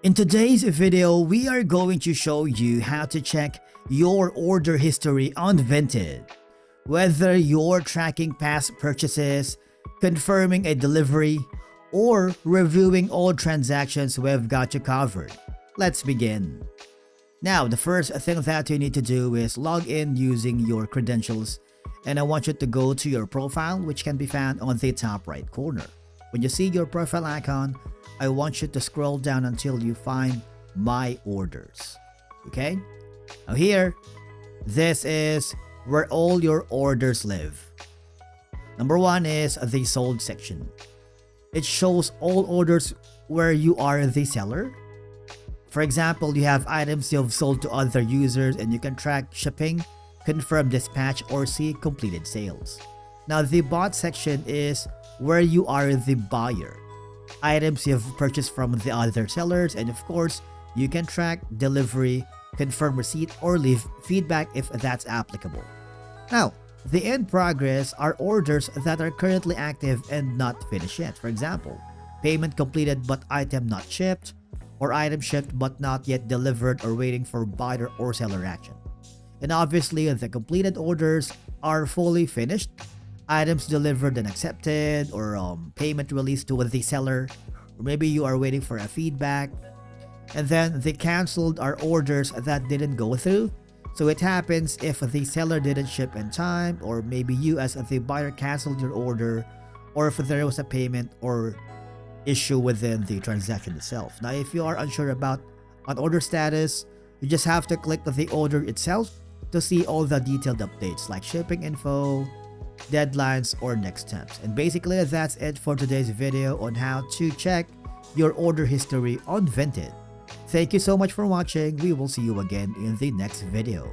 In today's video, we are going to show you how to check your order history on Vinted. Whether you're tracking past purchases, confirming a delivery, or reviewing all transactions, we've got you covered. Let's begin. Now, the first thing that you need to do is log in using your credentials, and I want you to go to your profile, which can be found on the top right corner. When you see your profile icon, I want you to scroll down until you find My Orders. Okay? Now here, this is where all your orders live. Number one is the sold section. It shows all orders where you are the seller. For example, you have items you've sold to other users and you can track shipping, confirm dispatch, or see completed sales. Now the bought section is where you are the buyer. Items you've purchased from the other sellers, and of course, you can track delivery, confirm receipt, or leave feedback if that's applicable. Now, the in progress are orders that are currently active and not finished yet. For example, payment completed but item not shipped, or item shipped but not yet delivered or waiting for buyer or seller action. And obviously, the completed orders are fully finished, items delivered and accepted, or payment released to the seller, or maybe you are waiting for a feedback. And then the canceled are orders that didn't go through. So it happens if the seller didn't ship in time, or maybe you as the buyer canceled your order, or if there was a payment or issue within the transaction itself. Now, if you are unsure about an order status, you just have to click the order itself to see all the detailed updates like shipping info, deadlines, or next steps. And basically that's it for today's video on how to check your order history on Vinted. Thank you so much for watching. We will see you again in the next video.